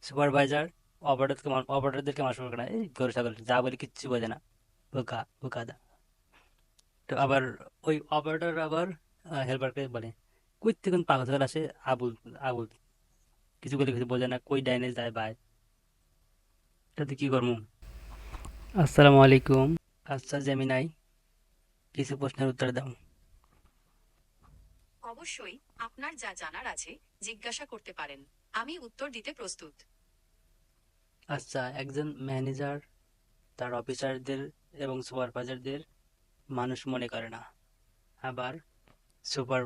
Supervisor অপারেটরদেরকে মানুষ মনে করে না, এই গরু ছাগল যা বলি কিচ্ছু বোঝে না, বোকা বোকাদা। তো আবার ওই অপারেটর আবার হেল্পারকে বলে কই থেকে কোন পাগল ছাগল আসে, আবুল আবুল, কিছু বলে কিছু বোঝে না, কই ডাইনে যায় বাই, তাতে কি করবো? আসসালামু আলাইকুম। আচ্ছা জেমিনাই, কিছু প্রশ্নের উত্তর দাও। অবশ্যই, আপনার যা জানার আছে জিজ্ঞাসা করতে পারেন। আমি উত্তর দিতে প্রস্তুত। আচ্ছা, একজন ম্যানেজার তার অফিসারদের এবং সুপারভাইজারদের মানুষ মনে করে না, আবার সুপার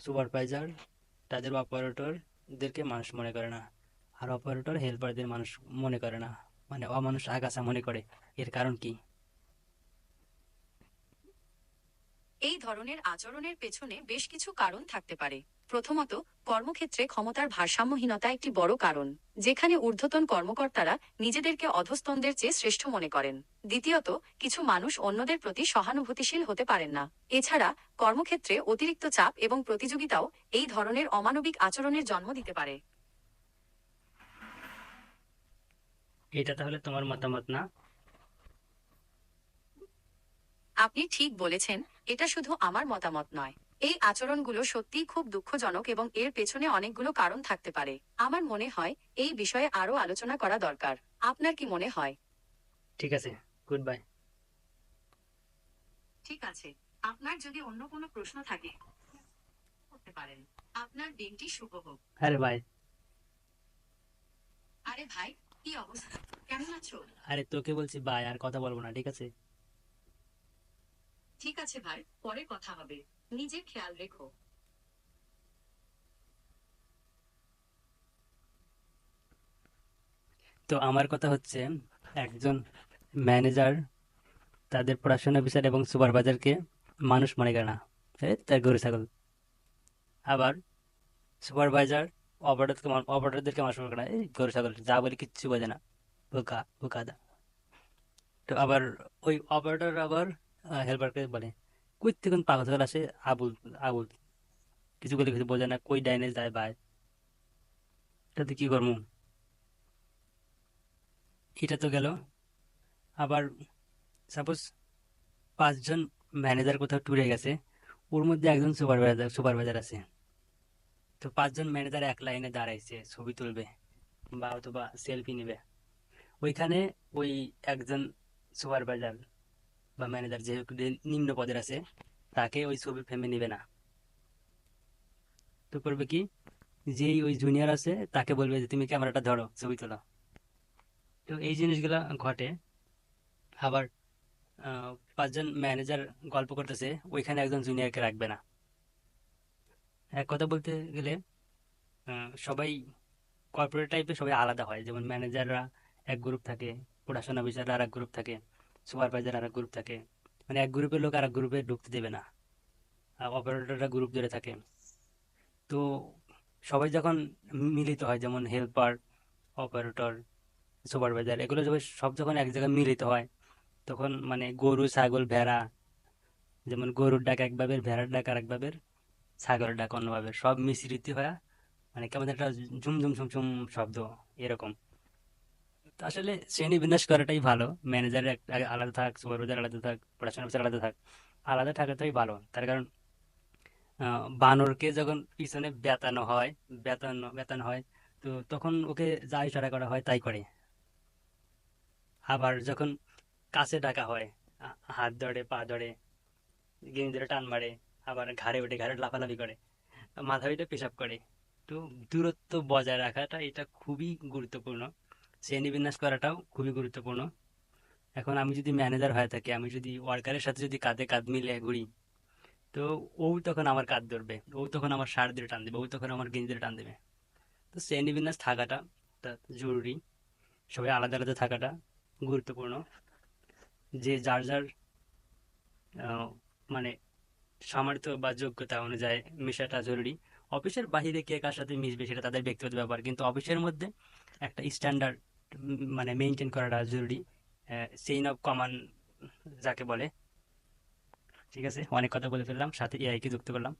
সুপারভাইজার তাদের অপারেটরদেরকে মানুষ মনে করে না, আর অপারেটর হেল্পারদের মানুষ মনে করে না, মানে অমানুষ আগাছা মনে করে। এর কারণ কি? এই ধরনের আচরণের পেছনে বেশ কিছু কারণ থাকতে পারে। প্রথমত, কর্মক্ষেত্রে ক্ষমতার ভারসাম্যহীনতা একটি বড় কারণ, যেখানে ঊর্ধ্বতন কর্মকর্তারা নিজেদেরকে অধস্তনদের চেয়ে শ্রেষ্ঠ মনে করেন। দ্বিতীয়ত, কিছু মানুষ অন্যদের প্রতি সহানুভূতিশীল হতে পারেন না। এছাড়া, কর্মক্ষেত্রে অতিরিক্ত চাপ এবং প্রতিযোগিতাও এই ধরনের অমানবিক আচরণের জন্ম দিতে পারে। এটা তাহলে তোমার মতামত না? আপনি ঠিক বলেছেন, এটা শুধু আমার মতামত নয়। এই আচরণগুলো সত্যিই খুব দুঃখজনক এবং এর পেছনে অনেকগুলো কারণ থাকতে পারে। আমার মনে হয় এই বিষয়ে আরো আলোচনা করা দরকার। আপনার কি মনে হয়? ঠিক আছে, গুড বাই। ঠিক আছে। আপনার যদি অন্য কোনো প্রশ্ন থাকে করতে পারেন। আপনার দিনটি শুভ হোক। আরে ভাই, আরে ভাই, কি অবস্থা? কেমন আছো? আরে তোকে বলছি বাই, আর কথা বলবো না, ঠিক আছে? ঠিক আছে ভাই, পরে কথা হবে। নিজের খেয়াল রেখো। তো আমার কথা হচ্ছে, একজন ম্যানেজার তাদের পড়াশোনা অফিসার এবং সুপারভাইজারকে মানুষ মনে করে না, তার গরু ছাগল। আবার সুপারভাইজার অপারেটরদেরকে মানুষ মনে করে না, এই গরু ছাগল যা বলি কিচ্ছু বোঝে না, বোকা বোকাদা। তো আবার ওই অপারেটর আবার হেল্পারকে বলে কই থেকে কোন পাগল ছাগল আসে, আবুল আবুল, কিছু বলে কিছু বোঝে না, কই ডাইনে যায় বাই, তাতে কি করবো? এটা তো গেল। আবার সাপোজ পাঁচজন ম্যানেজার কোথাও ট্যুরে গেছে, ওর মধ্যে একজন সুপারভাইজার আছে। তো পাঁচজন ম্যানেজার এক লাইনে দাঁড়াইছে, ছবি তুলবে বা অথবা সেলফি নিবে। ওইখানে ওই একজন সুপারভাইজার বা ম্যানেজার যে নিম্ন পদের আছে, তাকে ওই ছবি ফ্রেমে নিবে না। তো করবে কি, যেই ওই জুনিয়র আছে তাকে বলবে যে তুমি ক্যামেরাটা ধরো, ছবি তোলো। তো এই জিনিসগুলা ঘটে। আবার পাঁচজন ম্যানেজার গল্প করতেছে, ওইখানে একজন জুনিয়রকে রাখবে না। এক কথা বলতে গেলে সবাই কর্পোরেট টাইপে সবাই আলাদা হয়, যেমন ম্যানেজাররা এক গ্রুপ থাকে, পড়াশোনা অফিসাররা আর এক গ্রুপ থাকে, সুপারভাইজার আর এক গ্রুপ থাকে। মানে এক গ্রুপের লোক আর এক গ্রুপে ঢুকতে দেবে না, অপারেটররা গ্রুপ ধরে থাকে। তো সবাই যখন মিলিত হয়, যেমন হেল্পার, অপারেটর, সুপারভাইজার, এগুলো সব যখন এক জায়গায় মিলিত হয়, তখন মানে গরু ছাগল ভেড়া, যেমন গরুর ডাক একভাবে, ভেড়ার ডাক আর একভাবে, ছাগলের ডাক অন্যভাবে, সব মিশ্রিত হয়, মানে কেমন একটা ঝুম ঝুম ঝুম ঝুম শব্দ, এরকম। তো আসলে শ্রেণী বিন্যাস করাটাই ভালো, ম্যানেজার আলাদা থাক, সুপারভাইজার আলাদা থাক, পড়াশোনা অফিসার আলাদা থাক, আলাদা থাকাটাই ভালো। তার কারণ বানরকে যখন পিছনে বেতানো হয়, বেতানো হয়, তো তখন ওকে যা ইশারা করা হয় তাই করে। আবার যখন কাছে ডাকা হয়, হাত ধরে পা ধরে, গেঞ্জি ধরে টান মারে, আবার ঘাড়ে উঠে ঘাড়ে লাফালাফি করে, মাথা উঠে পেশাব করে। তো দূরত্ব বজায় রাখাটা এটা খুবই গুরুত্বপূর্ণ, শ্রেণীবিন্যাস করাটাও খুবই গুরুত্বপূর্ণ। এখন আমি যদি ম্যানেজার হয়ে থাকি, আমি যদি ওয়ার্কারের সাথে যদি কাঁধে কাঁধ মিলিয়ে ঘুরি, তো ও তখন আমার কাঁধ ধরবে, ও তখন আমার শার্ট ধরে টান দেবে, ও তখন আমার গেঞ্জি ধরে টান দেবে। তো শ্রেণীবিন্যাস থাকাটা তা জরুরি, সবাই আলাদা আলাদা থাকাটা গুরুত্বপূর্ণ। যে যার যার আহ, মানে সামর্থ্য বা যোগ্যতা অনুযায়ী মেশাটা জরুরি। অফিসের বাইরে কে কার সাথে মিশবে সেটা তাদের ব্যক্তিগত ব্যাপার, কিন্তু অফিসের মধ্যে একটা স্ট্যান্ডার্ড মানে মেনটেন করাটা জরুরি, চেইন অফ কমান্ড যাকে বলে। ঠিক আছে, অনেক কথা বলে ফেললাম, সাথে এআই কে যুক্ত করলাম।